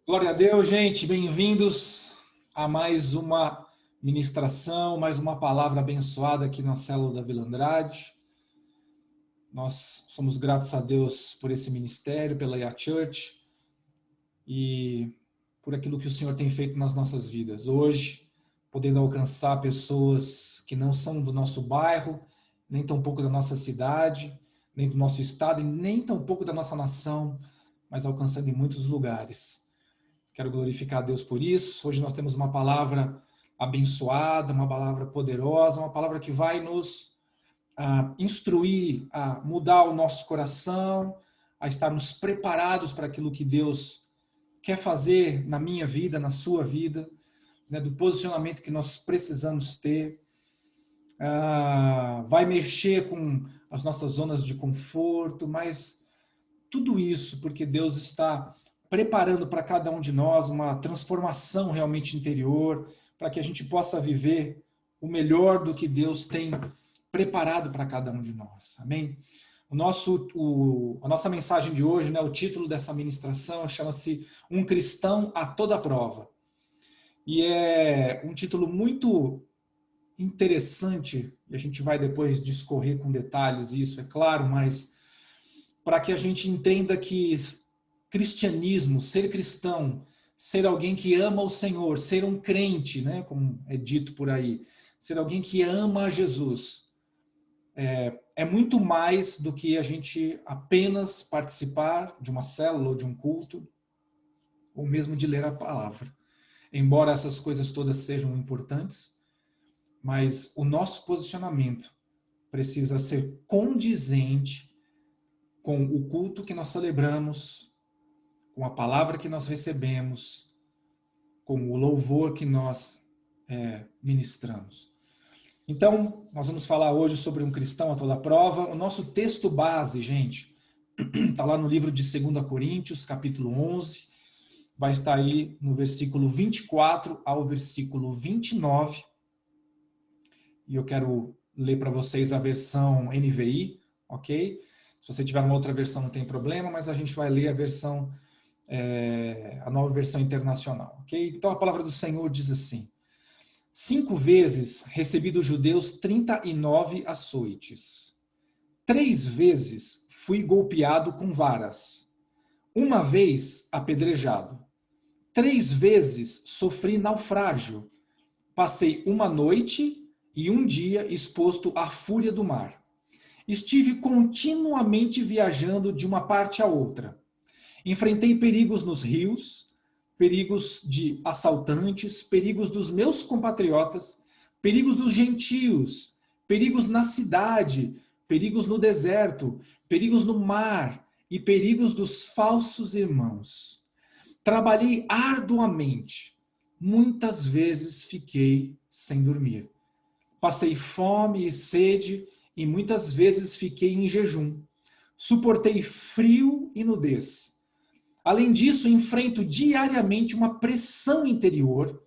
Glória a Deus, gente. Bem-vindos a mais uma ministração, mais uma palavra abençoada aqui na célula da Vila Andrade. Nós somos gratos a Deus por esse ministério, pela IA Church e por aquilo que o Senhor tem feito nas nossas vidas. Hoje, podendo alcançar pessoas que não são do nosso bairro, nem tampouco da nossa cidade, nem do nosso estado e nem tampouco da nossa nação, mas alcançando em muitos lugares. Quero glorificar a Deus por isso. Hoje nós temos uma palavra abençoada, uma palavra poderosa, uma palavra que vai nos instruir a mudar o nosso coração, a estarmos preparados para aquilo que Deus quer fazer na minha vida, na sua vida, né, do posicionamento que nós precisamos ter. Vai mexer com as nossas zonas de conforto, mas tudo isso porque Deus está preparando para cada um de nós uma transformação realmente interior, para que a gente possa viver o melhor do que Deus tem preparado para cada um de nós. Amém? A nossa mensagem de hoje, né, o título dessa ministração chama-se Um Cristão a Toda Prova. E é um título muito interessante, e a gente vai depois discorrer com detalhes isso, é claro, mas para que a gente entenda que cristianismo, ser cristão, ser alguém que ama o Senhor, ser um crente, né, como é dito por aí, ser alguém que ama a Jesus, é muito mais do que a gente apenas participar de uma célula ou de um culto, ou mesmo de ler a palavra. Embora essas coisas todas sejam importantes, mas o nosso posicionamento precisa ser condizente com o culto que nós celebramos, com a palavra que nós recebemos, com o louvor que nós ministramos. Então, nós vamos falar hoje sobre um cristão a toda prova. O nosso texto base, gente, está lá no livro de 2 Coríntios, capítulo 11, vai estar aí no versículo 24 ao versículo 29, e eu quero ler para vocês a versão NVI, ok? Se você tiver uma outra versão não tem problema, mas a gente vai ler a versão a nova versão internacional, ok? Então a palavra do Senhor diz assim: 5 vezes recebi dos judeus 39 açoites. 3 vezes fui golpeado com varas. 1 vez apedrejado. 3 vezes sofri naufrágio. Passei 1 noite e 1 dia exposto à fúria do mar. Estive continuamente viajando de uma parte a outra. Enfrentei perigos nos rios, perigos de assaltantes, perigos dos meus compatriotas, perigos dos gentios, perigos na cidade, perigos no deserto, perigos no mar e perigos dos falsos irmãos. Trabalhei arduamente, muitas vezes fiquei sem dormir. Passei fome e sede e muitas vezes fiquei em jejum. Suportei frio e nudez. Além disso, enfrento diariamente uma pressão interior,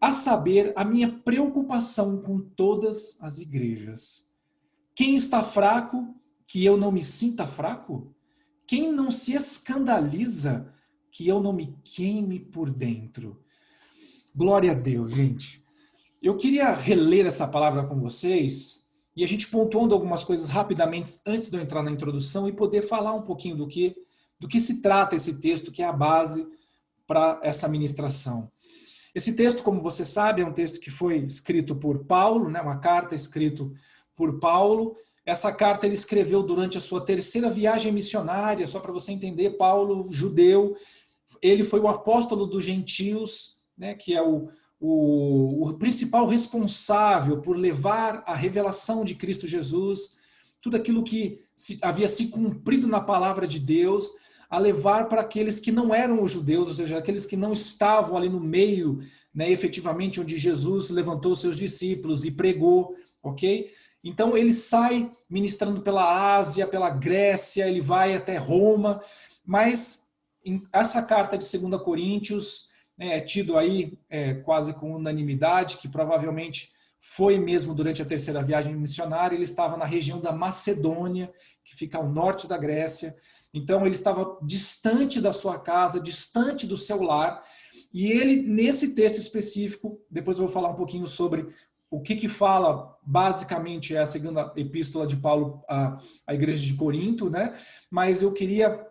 a saber, a minha preocupação com todas as igrejas. Quem está fraco, que eu não me sinta fraco? Quem não se escandaliza, que eu não me queime por dentro? Glória a Deus, gente. Eu queria reler essa palavra com vocês e a gente pontuando algumas coisas rapidamente antes de eu entrar na introdução e poder falar um pouquinho do que se trata esse texto, que é a base para essa ministração. Esse texto, como você sabe, é um texto que foi escrito por Paulo, né? Uma carta escrita por Paulo. Essa carta ele escreveu durante a sua 3ª viagem missionária, só para você entender, Paulo, judeu, ele foi o apóstolo dos gentios, né? Que é o principal responsável por levar a revelação de Cristo Jesus, tudo aquilo que havia se cumprido na palavra de Deus, a levar para aqueles que não eram os judeus, ou seja, aqueles que não estavam ali no meio, né, efetivamente, onde Jesus levantou seus discípulos e pregou, ok? Então ele sai ministrando pela Ásia, pela Grécia, ele vai até Roma, mas essa carta de 2 Coríntios é tido aí quase com unanimidade, que provavelmente foi mesmo durante a 3ª viagem missionária. Ele estava na região da Macedônia, que fica ao norte da Grécia, Então ele estava distante da sua casa, distante do seu lar, e ele, nesse texto específico, depois eu vou falar um pouquinho sobre o que fala, basicamente, é a segunda epístola de Paulo à igreja de Corinto, né? Mas eu queria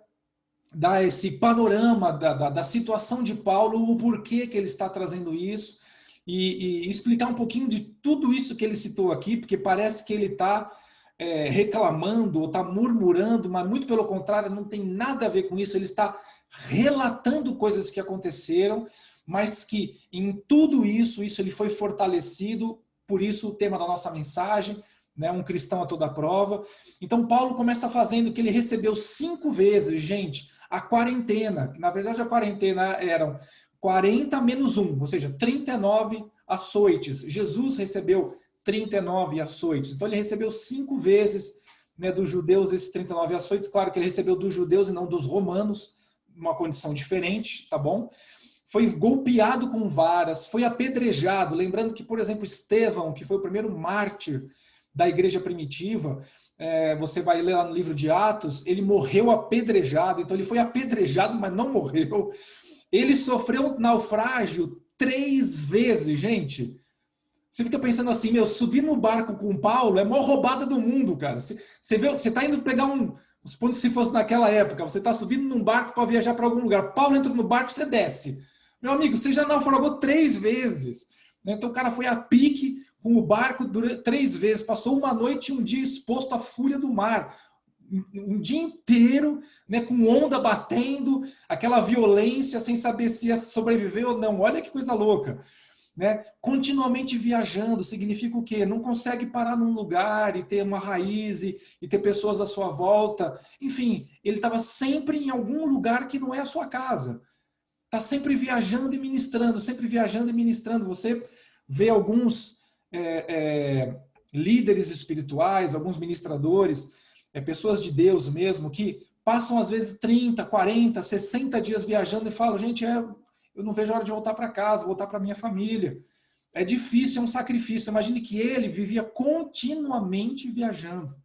dar esse panorama da situação de Paulo, o porquê que ele está trazendo isso, e explicar um pouquinho de tudo isso que ele citou aqui, porque parece que ele está reclamando ou está murmurando, mas muito pelo contrário, não tem nada a ver com isso, ele está relatando coisas que aconteceram, mas que em tudo isso ele foi fortalecido, por isso o tema da nossa mensagem, né, um cristão a toda prova. Então Paulo começa fazendo que ele recebeu 5 vezes, gente, a quarentena, que na verdade a quarentena eram 40 menos 1, ou seja, 39 açoites. Jesus recebeu 39 açoites. Então ele recebeu 5 vezes, né, dos judeus esses 39 açoites. Claro que ele recebeu dos judeus e não dos romanos, uma condição diferente, tá bom? Foi golpeado com varas, foi apedrejado. Lembrando que, por exemplo, Estevão, que foi o primeiro mártir da igreja primitiva, você vai ler lá no livro de Atos, ele morreu apedrejado. Então ele foi apedrejado, mas não morreu. Ele sofreu naufrágio 3 vezes, gente. Você fica pensando assim, meu, subir no barco com o Paulo é a maior roubada do mundo, cara. Você tá indo pegar supondo se fosse naquela época, você tá subindo num barco para viajar para algum lugar. Paulo entra no barco, você desce. Meu amigo, você já naufragou 3 vezes. Então o cara foi a pique com o barco 3 vezes, passou uma noite e um dia exposto à fúria do mar. Um dia inteiro, né, com onda batendo, aquela violência, sem saber se ia sobreviver ou não. Olha que coisa louca. Né? Continuamente viajando significa o quê? Não consegue parar num lugar e ter uma raiz e ter pessoas à sua volta. Enfim, ele estava sempre em algum lugar que não é a sua casa. Está sempre viajando e ministrando, sempre viajando e ministrando. Você vê alguns líderes espirituais, alguns ministradores, pessoas de Deus mesmo, que passam às vezes 30, 40, 60 dias viajando e falam, gente, eu não vejo a hora de voltar para casa, voltar para minha família. É difícil, é um sacrifício. Imagine que ele vivia continuamente viajando.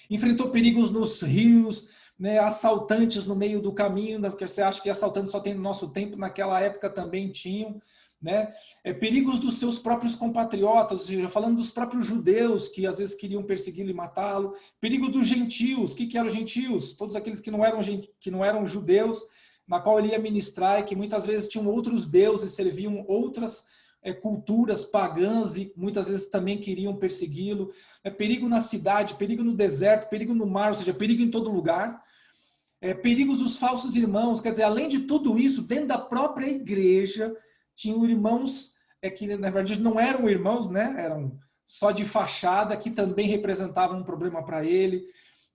Enfrentou perigos nos rios, né, assaltantes no meio do caminho, porque você acha que assaltantes só tem no nosso tempo, naquela época também tinham. Né? Perigos dos seus próprios compatriotas, ou seja, falando dos próprios judeus que às vezes queriam persegui-lo e matá-lo. Perigos dos gentios. O que eram gentios? Todos aqueles que não eram judeus, na qual ele ia ministrar e que muitas vezes tinham outros deuses, serviam outras culturas pagãs e muitas vezes também queriam persegui-lo. Perigo na cidade, perigo no deserto, perigo no mar, ou seja, perigo em todo lugar. Perigos dos falsos irmãos, quer dizer, além de tudo isso, dentro da própria igreja, tinham irmãos que na verdade não eram irmãos, né? Eram só de fachada, que também representavam um problema para ele,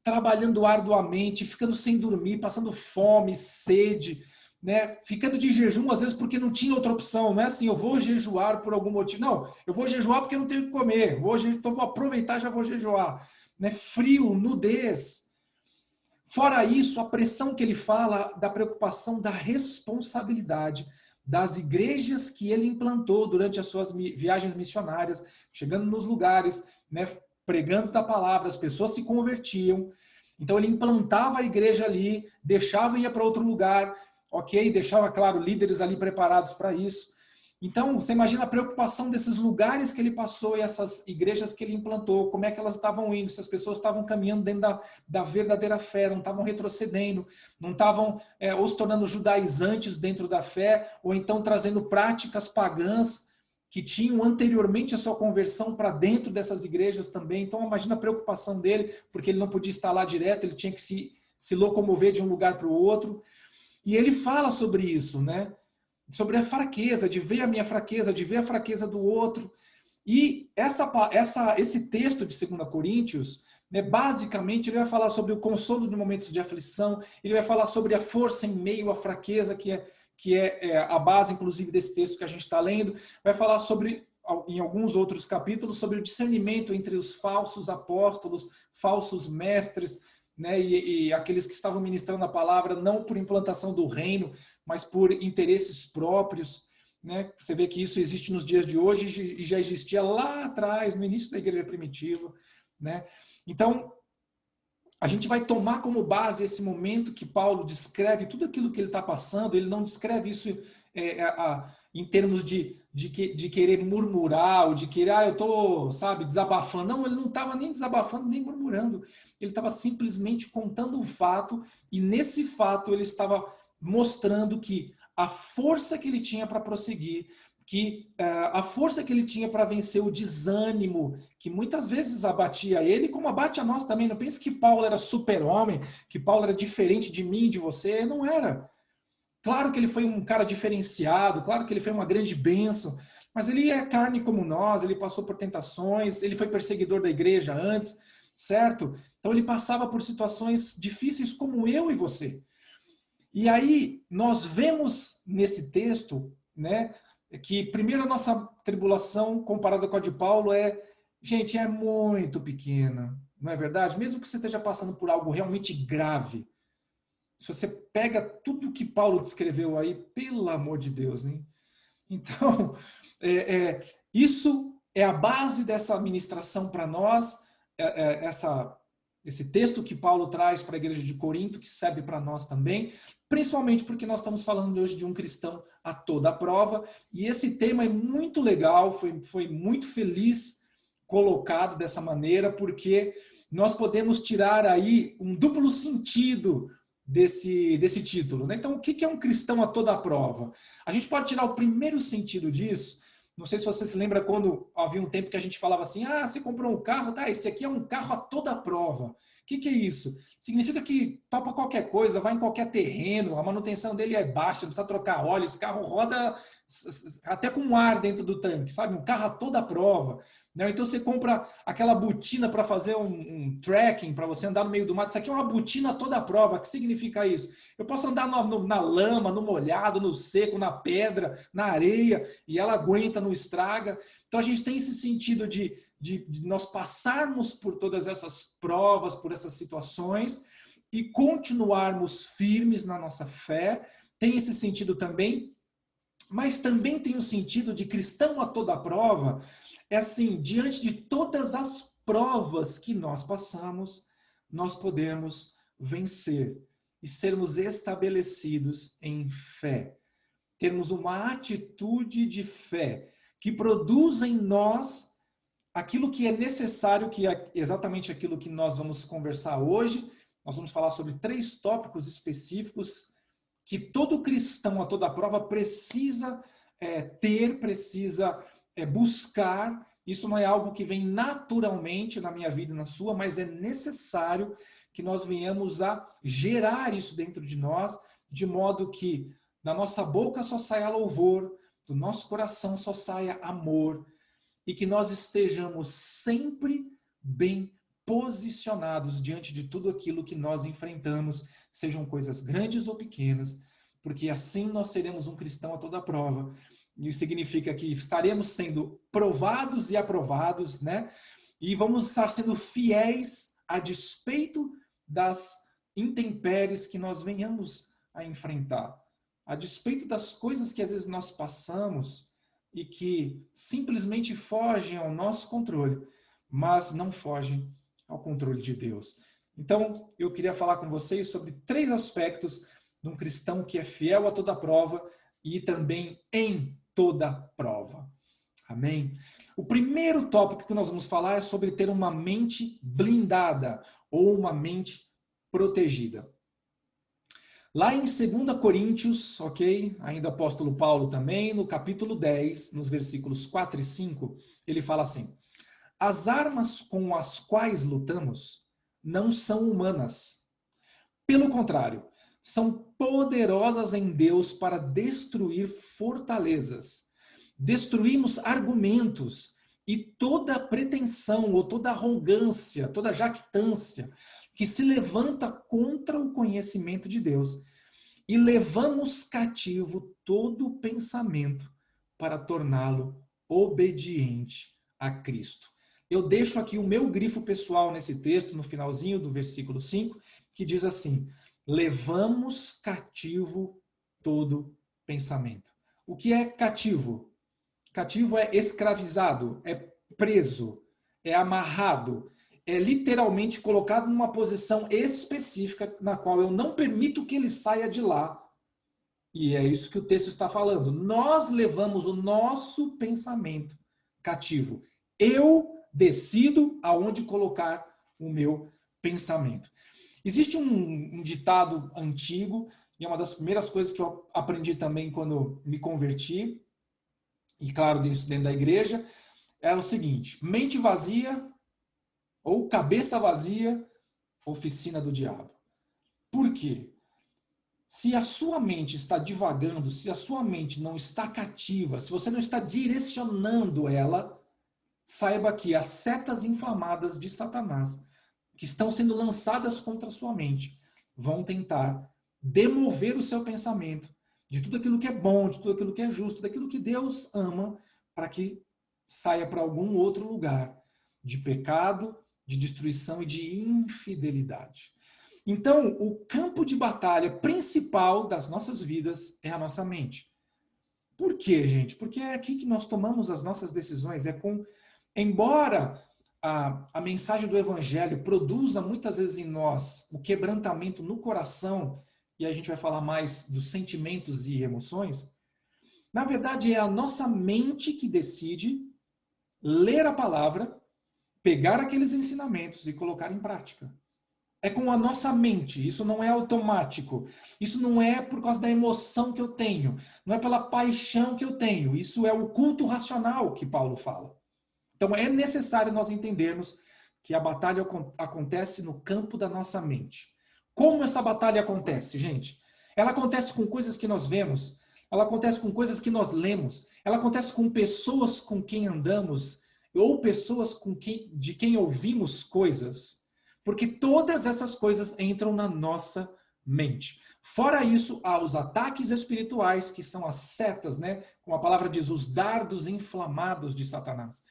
trabalhando arduamente, ficando sem dormir, passando fome, sede, né? Ficando de jejum, às vezes porque não tinha outra opção, não é assim, eu vou jejuar por algum motivo, não, eu vou jejuar porque eu não tenho o que comer, então vou aproveitar e já vou jejuar, né? Frio, nudez. Fora isso, a pressão que ele fala da preocupação da responsabilidade das igrejas que ele implantou durante as suas viagens missionárias, chegando nos lugares, né, pregando da palavra, as pessoas se convertiam. Então ele implantava a igreja ali, deixava e ia para outro lugar, ok? Deixava, claro, líderes ali preparados para isso. Então, você imagina a preocupação desses lugares que ele passou e essas igrejas que ele implantou, como é que elas estavam indo, se as pessoas estavam caminhando dentro da verdadeira fé, não estavam retrocedendo, não estavam ou se tornando judaizantes dentro da fé, ou então trazendo práticas pagãs que tinham anteriormente a sua conversão para dentro dessas igrejas também. Então, imagina a preocupação dele, porque ele não podia estar lá direto, ele tinha que se locomover de um lugar para o outro. E ele fala sobre isso, né? Sobre a fraqueza, de ver a minha fraqueza, de ver a fraqueza do outro. E esse texto de 2 Coríntios, né, basicamente, ele vai falar sobre o consolo de momentos de aflição, ele vai falar sobre a força em meio à fraqueza, que é a base, inclusive, desse texto que a gente está lendo, vai falar sobre, em alguns outros capítulos, sobre o discernimento entre os falsos apóstolos, falsos mestres, né, e aqueles que estavam ministrando a palavra não por implantação do reino, mas por interesses próprios. Né? Você vê que isso existe nos dias de hoje e já existia lá atrás, no início da igreja primitiva. Né? Então, a gente vai tomar como base esse momento que Paulo descreve tudo aquilo que ele está passando. Ele não descreve isso em termos de querer murmurar, ou de querer, eu estou, sabe, desabafando. Não, ele não estava nem desabafando, nem murmurando. Ele estava simplesmente contando um fato, e nesse fato ele estava mostrando que a força que ele tinha para prosseguir, que a força que ele tinha para vencer o desânimo, que muitas vezes abatia ele, como abate a nós também. Não pense que Paulo era super-homem, que Paulo era diferente de mim, de você. Não era. Claro que ele foi um cara diferenciado, claro que ele foi uma grande bênção, mas ele é carne como nós, ele passou por tentações, ele foi perseguidor da igreja antes, certo? Então ele passava por situações difíceis como eu e você. E aí nós vemos nesse texto, né, que primeiro a nossa tribulação comparada com a de Paulo gente, é muito pequena, não é verdade? Mesmo que você esteja passando por algo realmente grave, se você pega tudo que Paulo descreveu aí, pelo amor de Deus, né? Então, isso é a base dessa ministração para nós, esse texto que Paulo traz para a igreja de Corinto, que serve para nós também, principalmente porque nós estamos falando hoje de um cristão a toda prova, e esse tema é muito legal, foi muito feliz colocado dessa maneira, porque nós podemos tirar aí um duplo sentido desse título, né? Então, o que é um cristão a toda prova? A gente pode tirar o primeiro sentido disso. Não sei se você se lembra quando havia um tempo que a gente falava assim, você comprou um carro, tá, esse aqui é um carro a toda prova. O que é isso? Significa que topa qualquer coisa, vai em qualquer terreno, a manutenção dele é baixa, não precisa trocar óleo, esse carro roda até com ar dentro do tanque, sabe? Um carro a toda prova. Né? Então você compra aquela botina para fazer um trekking, para você andar no meio do mato. Isso aqui é uma botina a toda prova. O que significa isso? Eu posso andar na lama, no molhado, no seco, na pedra, na areia, e ela aguenta, não estraga. Então a gente tem esse sentido de nós passarmos por todas essas provas, por essas situações, e continuarmos firmes na nossa fé. Tem esse sentido também, mas também tem o sentido de cristão a toda prova. É assim, diante de todas as provas que nós passamos, nós podemos vencer e sermos estabelecidos em fé. Termos uma atitude de fé que produza em nós aquilo que é necessário, que é exatamente aquilo que nós vamos conversar hoje. Nós vamos falar sobre 3 tópicos específicos que todo cristão a toda prova precisa precisa buscar. Isso não é algo que vem naturalmente na minha vida e na sua, mas é necessário que nós venhamos a gerar isso dentro de nós, de modo que da nossa boca só saia louvor, do nosso coração só saia amor, e que nós estejamos sempre bem posicionados diante de tudo aquilo que nós enfrentamos, sejam coisas grandes ou pequenas, porque assim nós seremos um cristão a toda prova. Isso significa que estaremos sendo provados e aprovados, né? E vamos estar sendo fiéis a despeito das intempéries que nós venhamos a enfrentar, a despeito das coisas que às vezes nós passamos e que simplesmente fogem ao nosso controle, mas não fogem ao controle de Deus. Então, eu queria falar com vocês sobre 3 aspectos de um cristão que é fiel a toda prova e também em toda prova. Amém? O primeiro tópico que nós vamos falar é sobre ter uma mente blindada ou uma mente protegida. Lá em 2 Coríntios, ok? Ainda apóstolo Paulo também, no capítulo 10, nos versículos 4 e 5, ele fala assim: as armas com as quais lutamos não são humanas. Pelo contrário, são poderosas em Deus para destruir fortalezas. Destruímos argumentos e toda pretensão ou toda arrogância, toda jactância que se levanta contra o conhecimento de Deus, e levamos cativo todo pensamento para torná-lo obediente a Cristo. Eu deixo aqui o meu grifo pessoal nesse texto, no finalzinho do versículo 5, que diz assim: levamos cativo todo pensamento. O que é cativo? Cativo é escravizado, é preso, é amarrado. é literalmente colocado numa posição específica na qual eu não permito que ele saia de lá. E é isso que o texto está falando. Nós levamos o nosso pensamento cativo. Eu decido aonde colocar o meu pensamento. Existe um ditado antigo, e é uma das primeiras coisas que eu aprendi também quando me converti, e claro, isso dentro da igreja, é o seguinte: mente vazia ou cabeça vazia, oficina do diabo. Por quê? Se a sua mente está divagando, se a sua mente não está cativa, se você não está direcionando ela, saiba que as setas inflamadas de Satanás, que estão sendo lançadas contra a sua mente, vão tentar demover o seu pensamento de tudo aquilo que é bom, de tudo aquilo que é justo, daquilo que Deus ama, para que saia para algum outro lugar de pecado, de destruição e de infidelidade. Então, o campo de batalha principal das nossas vidas é a nossa mente. Por quê, gente? Porque é aqui que nós tomamos as nossas decisões. Embora a mensagem do Evangelho produza muitas vezes em nós o quebrantamento no coração, e a gente vai falar mais dos sentimentos e emoções, na verdade é a nossa mente que decide ler a palavra, pegar aqueles ensinamentos e colocar em prática. É com a nossa mente, isso não é automático, isso não é por causa da emoção que eu tenho, não é pela paixão que eu tenho, isso é o culto racional que Paulo fala. Então é necessário nós entendermos que a batalha acontece no campo da nossa mente. Como essa batalha acontece, gente? Ela acontece com coisas que nós vemos, ela acontece com coisas que nós lemos, ela acontece com pessoas com quem andamos, ou pessoas de quem ouvimos coisas. Porque todas essas coisas entram na nossa mente. Fora isso, há os ataques espirituais, que são as setas, né? Como a palavra diz, os dardos inflamados de Satanás,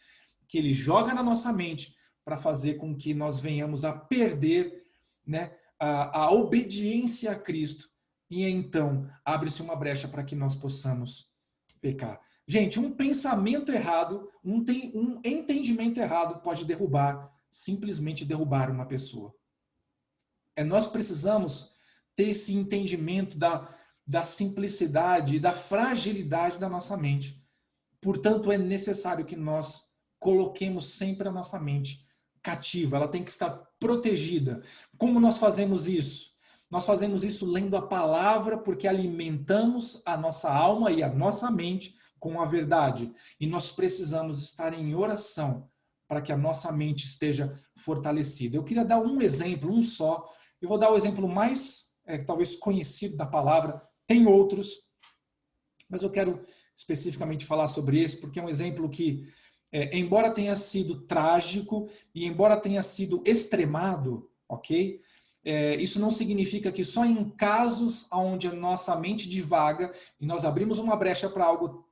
que ele joga na nossa mente para fazer com que nós venhamos a perder, né, a obediência a Cristo. E então, abre-se uma brecha para que nós possamos pecar. Gente, um pensamento errado, um entendimento errado pode simplesmente derrubar uma pessoa. Nós precisamos ter esse entendimento da simplicidade e da fragilidade da nossa mente. Portanto, é necessário que nós coloquemos sempre a nossa mente cativa, ela tem que estar protegida. Como nós fazemos isso? Nós fazemos isso lendo a palavra, porque alimentamos a nossa alma e a nossa mente com a verdade. E nós precisamos estar em oração para que a nossa mente esteja fortalecida. Eu queria dar um exemplo, um só. Eu vou dar o exemplo mais, talvez, conhecido da palavra. Tem outros, mas eu quero especificamente falar sobre esse, porque é um exemplo que, embora tenha sido trágico e embora tenha sido extremado, ok? Isso não significa que só em casos onde a nossa mente divaga e nós abrimos uma brecha para algo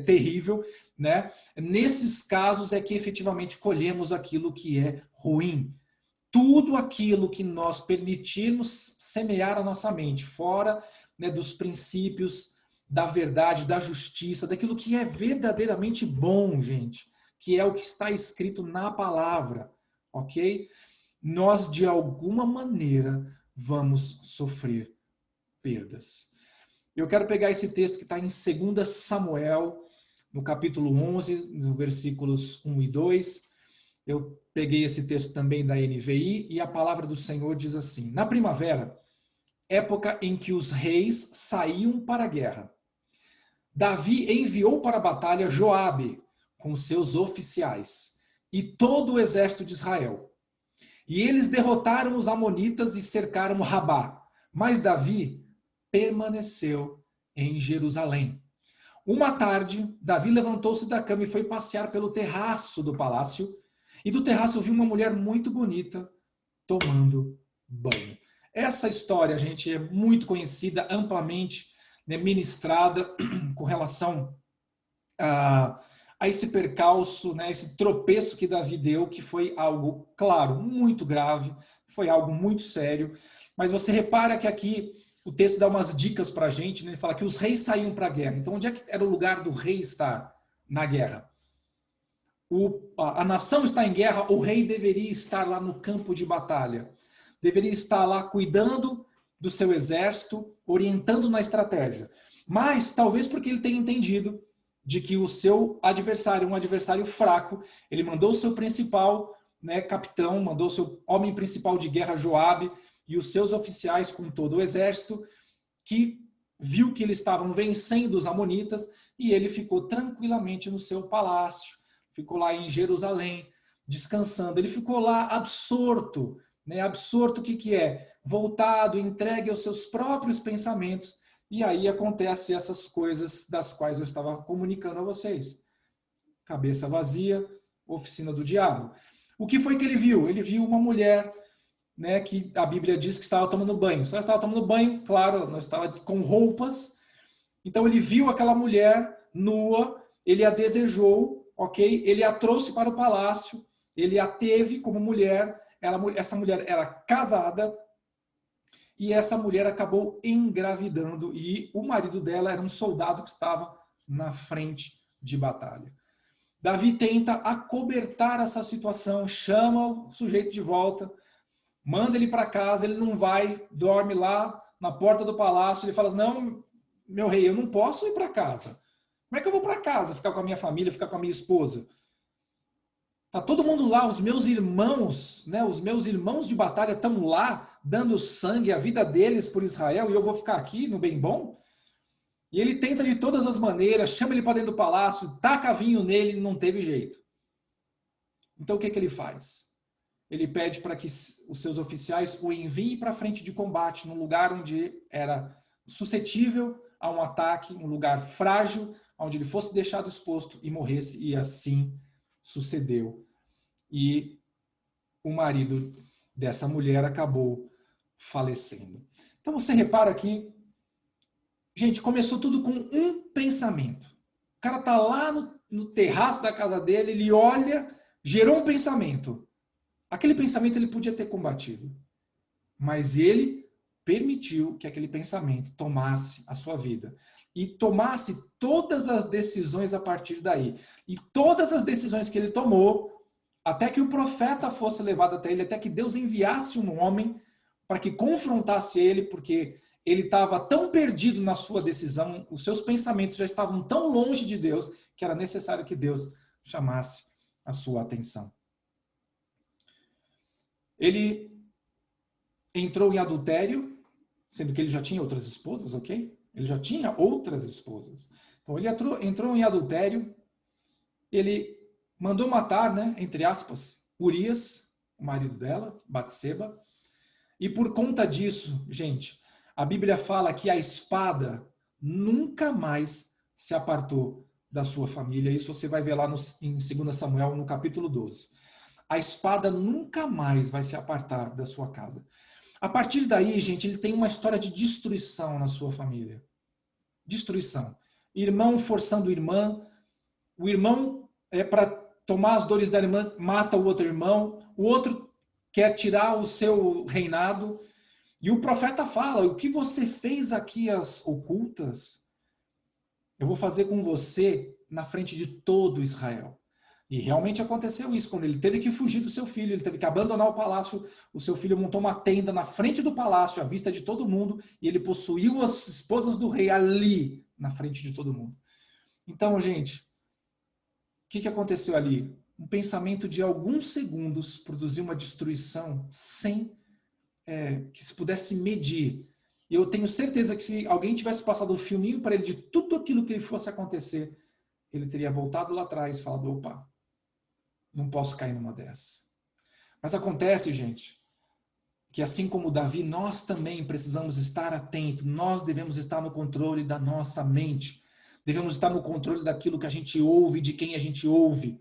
terrível, né? Nesses casos é que efetivamente colhemos aquilo que é ruim. Tudo aquilo que nós permitirmos semear a nossa mente, fora, né, dos princípios da verdade, da justiça, daquilo que é verdadeiramente bom, gente, que é o que está escrito na palavra, ok? Nós, de alguma maneira, vamos sofrer perdas. Eu quero pegar esse texto que está em 2 Samuel, no capítulo 11, nos versículos 1 e 2. Eu peguei esse texto também da NVI e a palavra do Senhor diz assim: na primavera, época em que os reis saíam para a guerra, Davi enviou para a batalha Joabe com seus oficiais e todo o exército de Israel. E eles derrotaram os amonitas e cercaram Rabá. Mas Davi permaneceu em Jerusalém. Uma tarde, Davi levantou-se da cama e foi passear pelo terraço do palácio. E do terraço viu uma mulher muito bonita tomando banho. Essa história, gente, é muito conhecida, amplamente, né, ministrada com relação a esse percalço, né, esse tropeço que Davi deu, que foi algo, claro, muito grave, foi algo muito sério. Mas você repara que aqui o texto dá umas dicas para a gente, né? Ele fala que os reis saíam para a guerra. Então, onde é que era o lugar do rei estar na guerra? a nação está em guerra, o rei deveria estar lá no campo de batalha. Deveria estar lá cuidando do seu exército, orientando na estratégia. Mas, talvez porque ele tenha entendido de que o seu adversário, um adversário fraco, ele mandou o seu principal, né, capitão, mandou o seu homem principal de guerra, Joabe, e os seus oficiais com todo o exército, que viu que eles estavam vencendo os amonitas, e ele ficou tranquilamente no seu palácio, ficou lá em Jerusalém, descansando. Ele ficou lá absorto, né? Absorto o que é? Voltado, entregue aos seus próprios pensamentos, e aí acontecem essas coisas das quais eu estava comunicando a vocês. Cabeça vazia, oficina do diabo. O que foi que ele viu? Ele viu uma mulher, né, que a Bíblia diz que estava tomando banho. Se ela estava tomando banho, claro, não estava com roupas. Então ele viu aquela mulher nua, ele a desejou, ok? Ele a trouxe para o palácio, ele a teve como mulher. Essa mulher era casada, e essa mulher acabou engravidando, e o marido dela era um soldado que estava na frente de batalha. Davi tenta acobertar essa situação, chama o sujeito de volta, manda ele para casa, ele não vai, dorme lá na porta do palácio, ele fala, não, meu rei, eu não posso ir para casa. Como é que eu vou para casa, ficar com a minha família, ficar com a minha esposa? Tá todo mundo lá, os meus irmãos, né? Os meus irmãos de batalha estão lá, dando sangue, a vida deles por Israel, e eu vou ficar aqui no bem bom? E ele tenta de todas as maneiras, chama ele para dentro do palácio, taca vinho nele, não teve jeito. Então o que ele faz? Ele pede para que os seus oficiais o enviem para a frente de combate, num lugar onde era suscetível a um ataque, um lugar frágil, onde ele fosse deixado exposto e morresse, e assim sucedeu. E o marido dessa mulher acabou falecendo. Então você repara que, gente, começou tudo com um pensamento. O cara tá lá no terraço da casa dele, ele olha, gerou um pensamento. Aquele pensamento ele podia ter combatido, mas ele permitiu que aquele pensamento tomasse a sua vida e tomasse todas as decisões a partir daí. E todas as decisões que ele tomou, até que o profeta fosse levado até ele, até que Deus enviasse um homem para que confrontasse ele, porque ele estava tão perdido na sua decisão, os seus pensamentos já estavam tão longe de Deus, que era necessário que Deus chamasse a sua atenção. Ele entrou em adultério, sendo que ele já tinha outras esposas, ok? Ele já tinha outras esposas. Então ele entrou em adultério, ele mandou matar, né, entre aspas, Urias, o marido dela, Batseba, e por conta disso, gente, a Bíblia fala que a espada nunca mais se apartou da sua família. Isso você vai ver lá em 2 Samuel, no capítulo 12. A espada nunca mais vai se apartar da sua casa. A partir daí, gente, ele tem uma história de destruição na sua família. Destruição. Irmão forçando irmã, o irmão, para tomar as dores da irmã, mata o outro quer tirar o seu reinado. E o profeta fala, o que você fez aqui às ocultas, eu vou fazer com você na frente de todo Israel. E realmente aconteceu isso, quando ele teve que fugir do seu filho, ele teve que abandonar o palácio, o seu filho montou uma tenda na frente do palácio, à vista de todo mundo, e ele possuiu as esposas do rei ali, na frente de todo mundo. Então, gente, o que aconteceu ali? Um pensamento de alguns segundos produziu uma destruição sem que se pudesse medir. E eu tenho certeza que se alguém tivesse passado um filminho para ele de tudo aquilo que ele fosse acontecer, ele teria voltado lá atrás e falado, opa, não posso cair numa dessa. Mas acontece, gente, que assim como Davi, nós também precisamos estar atentos, nós devemos estar no controle da nossa mente, devemos estar no controle daquilo que a gente ouve, de quem a gente ouve,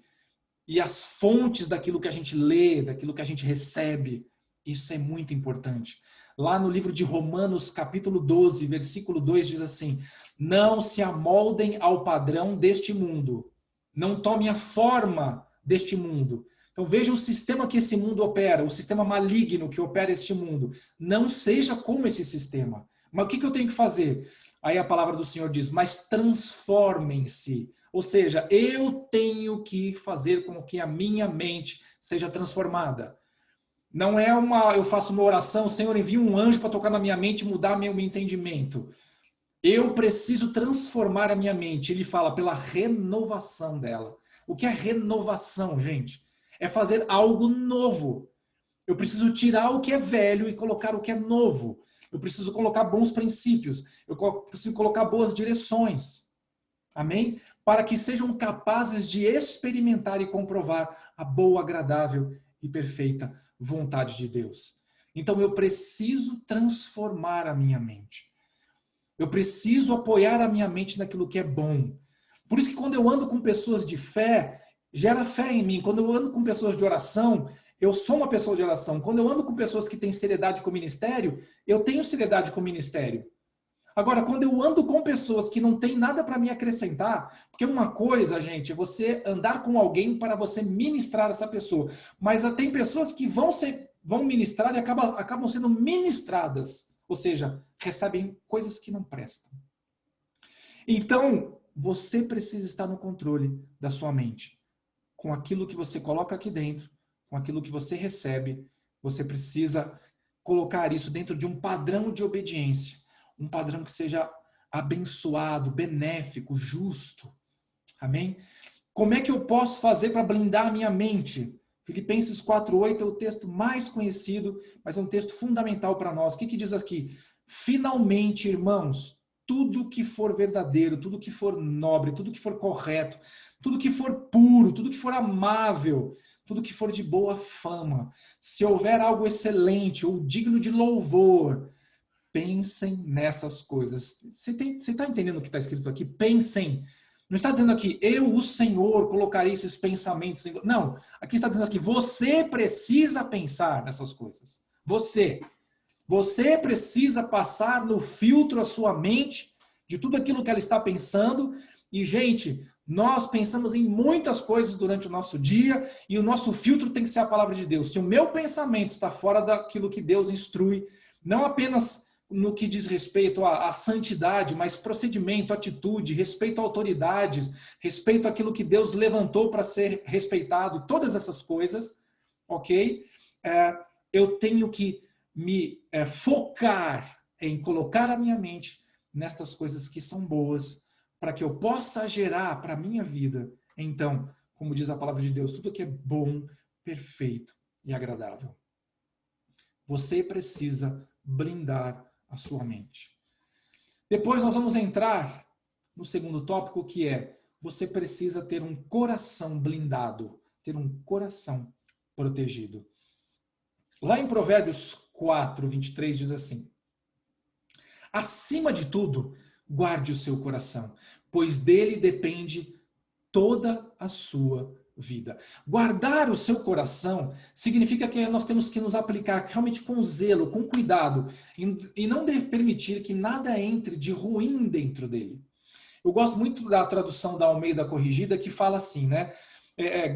e as fontes daquilo que a gente lê, daquilo que a gente recebe. Isso é muito importante. Lá no livro de Romanos, capítulo 12, versículo 2, diz assim, não se amoldem ao padrão deste mundo, não tomem a forma deste mundo. Então veja o sistema que esse mundo opera, o sistema maligno que opera este mundo. Não seja como esse sistema. Mas o que eu tenho que fazer? Aí a palavra do Senhor diz, mas transformem-se Ou seja, eu tenho que fazer com que a minha mente seja transformada. Não é eu faço uma oração, Senhor, envia um anjo para tocar na minha mente e mudar meu entendimento. Eu preciso transformar a minha mente. Ele fala pela renovação dela. O que é renovação, gente? É fazer algo novo. Eu preciso tirar o que é velho e colocar o que é novo. Eu preciso colocar bons princípios. Eu preciso colocar boas direções. Amém? Para que sejam capazes de experimentar e comprovar a boa, agradável e perfeita vontade de Deus. Então eu preciso transformar a minha mente. Eu preciso apoiar a minha mente naquilo que é bom. Por isso que quando eu ando com pessoas de fé, gera fé em mim. Quando eu ando com pessoas de oração, eu sou uma pessoa de oração. Quando eu ando com pessoas que têm seriedade com o ministério, eu tenho seriedade com o ministério. Agora, quando eu ando com pessoas que não têm nada para me acrescentar, porque uma coisa, gente, é você andar com alguém para você ministrar essa pessoa. Mas tem pessoas que vão ministrar e acabam sendo ministradas. Ou seja, recebem coisas que não prestam. Então, você precisa estar no controle da sua mente. Com aquilo que você coloca aqui dentro, com aquilo que você recebe, você precisa colocar isso dentro de um padrão de obediência. Um padrão que seja abençoado, benéfico, justo. Amém? Como é que eu posso fazer para blindar a minha mente? Filipenses 4:8 é o texto mais conhecido, mas é um texto fundamental para nós. O que diz aqui? Finalmente, irmãos, tudo que for verdadeiro, tudo que for nobre, tudo que for correto, tudo que for puro, tudo que for amável, tudo que for de boa fama, se houver algo excelente ou digno de louvor, pensem nessas coisas. Você está entendendo o que está escrito aqui? Pensem. Não está dizendo aqui, eu, o Senhor, colocarei esses pensamentos. Não, aqui está dizendo aqui, você precisa pensar nessas coisas. Você. Você precisa passar no filtro a sua mente de tudo aquilo que ela está pensando. E, gente, nós pensamos em muitas coisas durante o nosso dia e o nosso filtro tem que ser a palavra de Deus. Se o meu pensamento está fora daquilo que Deus instrui, não apenas no que diz respeito à santidade, mas procedimento, atitude, respeito a autoridades, respeito àquilo que Deus levantou para ser respeitado, todas essas coisas, ok? Eu tenho que me focar em colocar a minha mente nestas coisas que são boas, para que eu possa gerar para a minha vida, então, como diz a palavra de Deus, tudo que é bom, perfeito e agradável. Você precisa blindar a sua mente. Depois nós vamos entrar no segundo tópico, que é você precisa ter um coração blindado, ter um coração protegido. Lá em Provérbios 4:23 diz assim: acima de tudo, guarde o seu coração, pois dele depende toda a sua vida. Guardar o seu coração significa que nós temos que nos aplicar realmente com zelo, com cuidado, e não permitir que nada entre de ruim dentro dele. Eu gosto muito da tradução da Almeida Corrigida, que fala assim, né?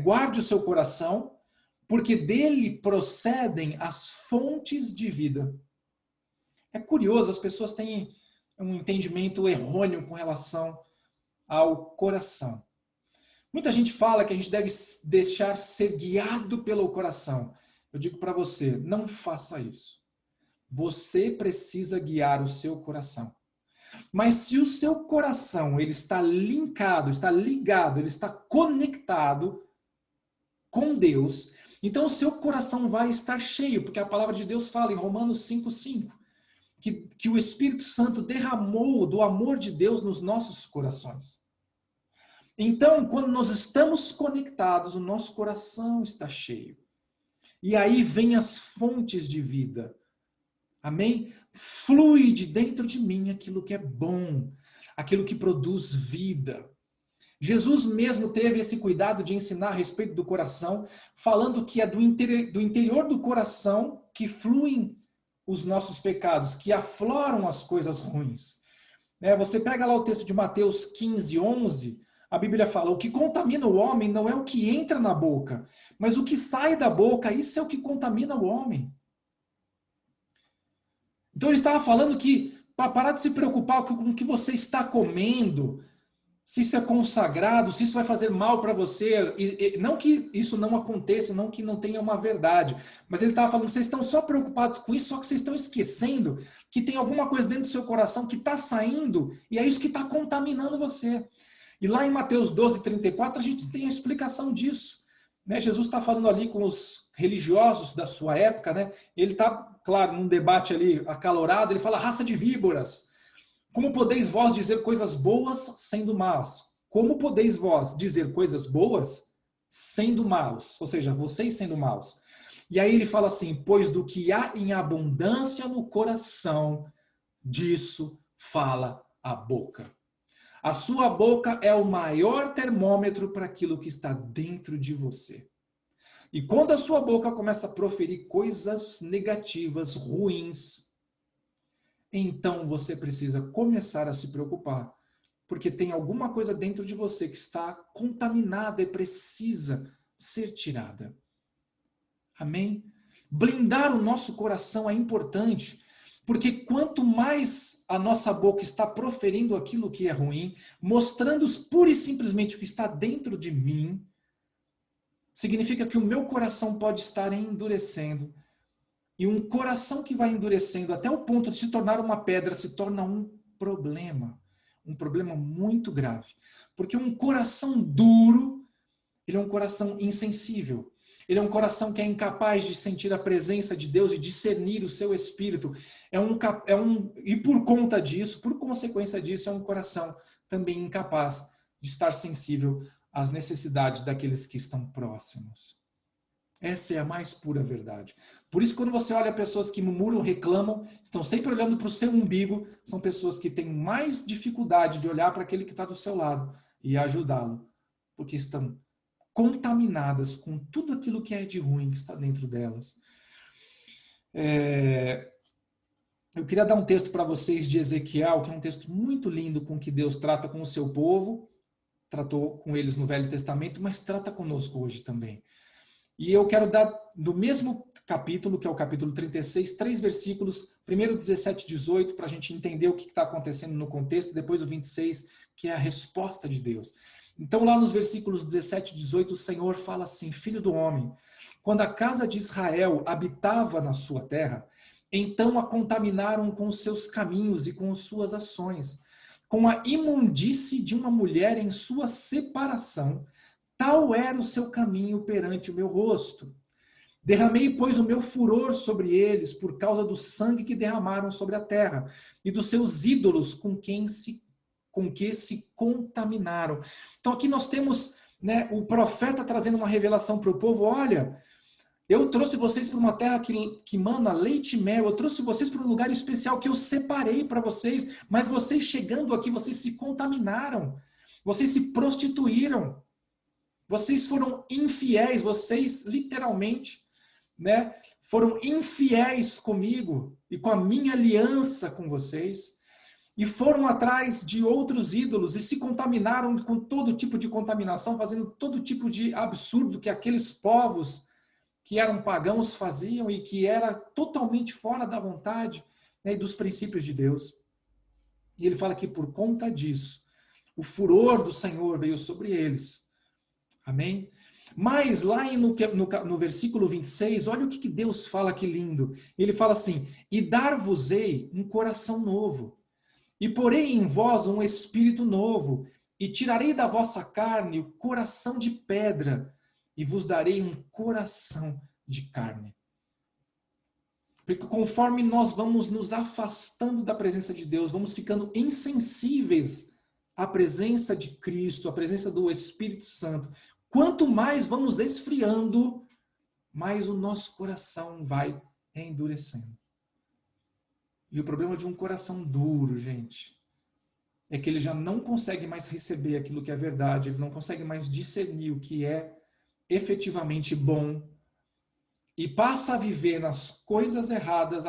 Guarde o seu coração, porque dele procedem as fontes de vida. É curioso, as pessoas têm um entendimento errôneo com relação ao coração. Muita gente fala que a gente deve deixar ser guiado pelo coração. Eu digo para você, não faça isso. Você precisa guiar o seu coração. Mas se o seu coração ele está linkado, está ligado, ele está conectado com Deus, então o seu coração vai estar cheio, porque a palavra de Deus fala em Romanos 5:5, que o Espírito Santo derramou do amor de Deus nos nossos corações. Então, quando nós estamos conectados, o nosso coração está cheio. E aí vem as fontes de vida. Amém? Flui de dentro de mim aquilo que é bom, aquilo que produz vida. Jesus mesmo teve esse cuidado de ensinar a respeito do coração, falando que é do interior do coração que fluem os nossos pecados, que afloram as coisas ruins. Você pega lá o texto de Mateus 15:11, a Bíblia fala, o que contamina o homem não é o que entra na boca, mas o que sai da boca, isso é o que contamina o homem. Então ele estava falando que, para parar de se preocupar com o que você está comendo, se isso é consagrado, se isso vai fazer mal para você. Não que isso não aconteça, não que não tenha uma verdade, mas ele estava falando, vocês estão só preocupados com isso, só que vocês estão esquecendo que tem alguma coisa dentro do seu coração que está saindo, e é isso que está contaminando você. E lá em Mateus 12:34, a gente tem a explicação disso. Né? Jesus está falando ali com os religiosos da sua época, né? Ele está, claro, num debate ali acalorado, ele fala, raça de víboras, como podeis vós dizer coisas boas sendo más? Como podeis vós dizer coisas boas sendo maus? Ou seja, vocês sendo maus. E aí ele fala assim, pois do que há em abundância no coração, disso fala a boca. A sua boca é o maior termômetro para aquilo que está dentro de você. E quando a sua boca começa a proferir coisas negativas, ruins, então você precisa começar a se preocupar, porque tem alguma coisa dentro de você que está contaminada e precisa ser tirada. Amém? Blindar o nosso coração é importante, porque quanto mais a nossa boca está proferindo aquilo que é ruim, mostrando pura e simplesmente o que está dentro de mim, significa que o meu coração pode estar endurecendo. E um coração que vai endurecendo até o ponto de se tornar uma pedra se torna um problema muito grave. Porque um coração duro, ele é um coração insensível. Ele é um coração que é incapaz de sentir a presença de Deus e discernir o seu espírito. E por conta disso, por consequência disso, é um coração também incapaz de estar sensível às necessidades daqueles que estão próximos. Essa é a mais pura verdade. Por isso, quando você olha pessoas que murmuram, reclamam, estão sempre olhando para o seu umbigo, são pessoas que têm mais dificuldade de olhar para aquele que está do seu lado e ajudá-lo, porque estão contaminadas com tudo aquilo que é de ruim que está dentro delas. Eu queria dar um texto para vocês de Ezequiel, que é um texto muito lindo com que Deus trata com o seu povo, tratou com eles no Velho Testamento, mas trata conosco hoje também. E eu quero dar, do mesmo capítulo, que é o capítulo 36, 3 versículos, primeiro 17 e 18, para a gente entender o que está acontecendo no contexto, depois o 26, que é a resposta de Deus. Então, lá nos versículos 17 e 18, o Senhor fala assim, filho do homem, quando a casa de Israel habitava na sua terra, então a contaminaram com os seus caminhos e com as suas ações, com a imundície de uma mulher em sua separação. Tal era o seu caminho perante o meu rosto. Derramei, pois, o meu furor sobre eles por causa do sangue que derramaram sobre a terra e dos seus ídolos com que se contaminaram. Então aqui nós temos, né, o profeta trazendo uma revelação para o povo. Olha, eu trouxe vocês para uma terra que mana leite e mel. Eu trouxe vocês para um lugar especial que eu separei para vocês. Mas vocês chegando aqui, vocês se contaminaram. Vocês se prostituíram. Vocês foram infiéis, vocês literalmente, né, foram infiéis comigo e com a minha aliança com vocês, e foram atrás de outros ídolos e se contaminaram com todo tipo de contaminação, fazendo todo tipo de absurdo que aqueles povos que eram pagãos faziam e que era totalmente fora da vontade, né, e dos princípios de Deus. E ele fala que por conta disso, o furor do Senhor veio sobre eles. Amém? Mas lá no versículo 26, olha o que Deus fala, que lindo. Ele fala assim, e dar-vos-ei um coração novo, e porei em vós um espírito novo, e tirarei da vossa carne o coração de pedra, e vos darei um coração de carne. Porque conforme nós vamos nos afastando da presença de Deus, vamos ficando insensíveis à presença de Cristo, à presença do Espírito Santo, quanto mais vamos esfriando, mais o nosso coração vai endurecendo. E o problema de um coração duro, gente, é que ele já não consegue mais receber aquilo que é verdade, ele não consegue mais discernir o que é efetivamente bom, e passa a viver nas coisas erradas,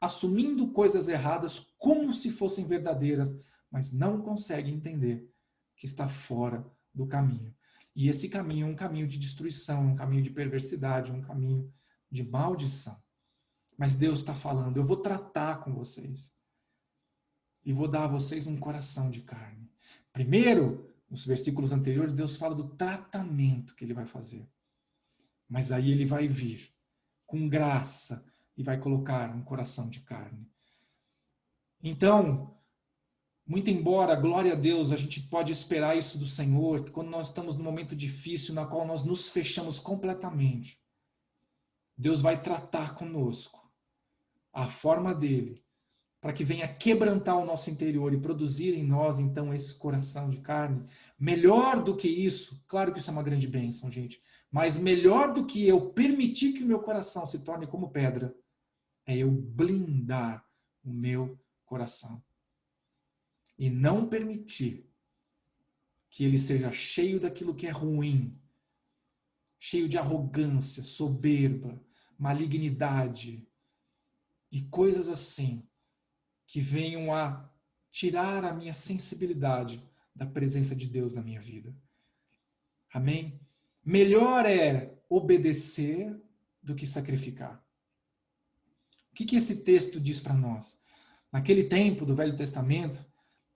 assumindo coisas erradas como se fossem verdadeiras, mas não consegue entender que está fora do caminho. E esse caminho é um caminho de destruição, um caminho de perversidade, um caminho de maldição. Mas Deus está falando, eu vou tratar com vocês. E vou dar a vocês um coração de carne. Primeiro, nos versículos anteriores, Deus fala do tratamento que ele vai fazer. Mas aí ele vai vir com graça e vai colocar um coração de carne. Então, muito embora, glória a Deus, a gente pode esperar isso do Senhor, que quando nós estamos num momento difícil, na qual nós nos fechamos completamente, Deus vai tratar conosco a forma dele, para que venha quebrantar o nosso interior e produzir em nós, então, esse coração de carne. Melhor do que isso, claro que isso é uma grande bênção, gente, mas melhor do que eu permitir que o meu coração se torne como pedra, é eu blindar o meu coração. E não permitir que ele seja cheio daquilo que é ruim, cheio de arrogância, soberba, malignidade e coisas assim, que venham a tirar a minha sensibilidade da presença de Deus na minha vida. Amém? Melhor é obedecer do que sacrificar. O que esse texto diz para nós? Naquele tempo do Velho Testamento,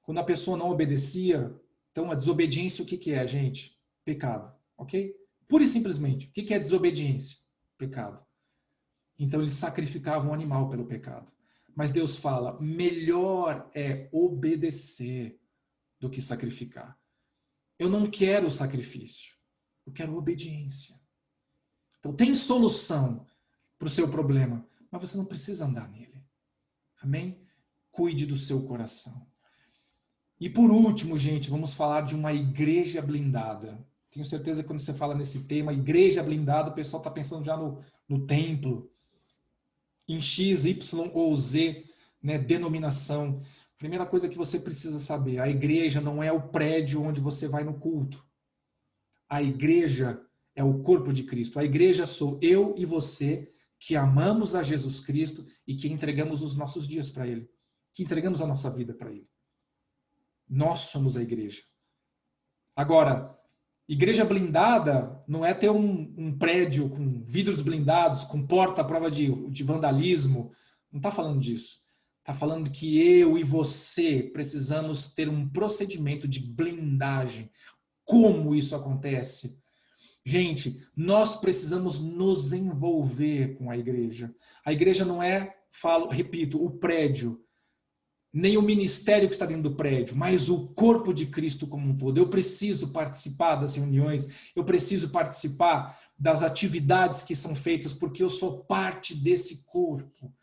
quando a pessoa não obedecia, então a desobediência o que é, gente? Pecado, ok? Pura e simplesmente, o que é desobediência? Pecado. Então eles sacrificavam um animal pelo pecado. Mas Deus fala, melhor é obedecer do que sacrificar. Eu não quero sacrifício, eu quero obediência. Então tem solução para o seu problema, mas você não precisa andar nele. Amém? Cuide do seu coração. E por último, gente, vamos falar de uma igreja blindada. Tenho certeza que quando você fala nesse tema, igreja blindada, o pessoal está pensando já no templo, em X, Y ou Z, né, denominação. Primeira coisa que você precisa saber, a igreja não é o prédio onde você vai no culto. A igreja é o corpo de Cristo. A igreja sou eu e você que amamos a Jesus Cristo e que entregamos os nossos dias para Ele, que entregamos a nossa vida para Ele. Nós somos a igreja. Agora, igreja blindada não é ter um prédio com vidros blindados, com porta à prova de vandalismo. Não está falando disso. Está falando que eu e você precisamos ter um procedimento de blindagem. Como isso acontece? Gente, nós precisamos nos envolver com a igreja. A igreja não é, repito, o prédio, nem o ministério que está dentro do prédio, mas o corpo de Cristo como um todo. Eu preciso participar das reuniões, eu preciso participar das atividades que são feitas, porque eu sou parte desse corpo.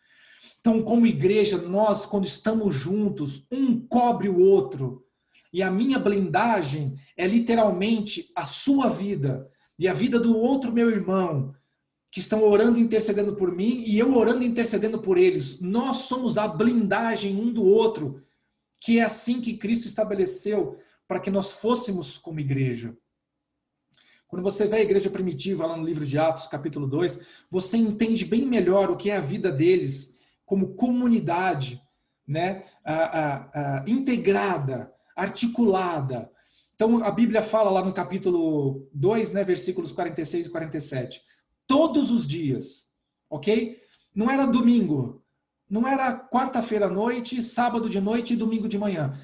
Então, como igreja, nós, quando estamos juntos, um cobre o outro. E a minha blindagem é literalmente a sua vida e a vida do outro meu irmão, que estão orando e intercedendo por mim, e eu orando e intercedendo por eles. Nós somos a blindagem um do outro, que é assim que Cristo estabeleceu para que nós fôssemos como igreja. Quando você vê a igreja primitiva lá no livro de Atos, capítulo 2, você entende bem melhor o que é a vida deles como comunidade, né? Integrada, articulada. Então, a Bíblia fala lá no capítulo 2, né, versículos 46 e 47. Todos os dias, ok? Não era domingo, não era quarta-feira à noite, sábado de noite e domingo de manhã.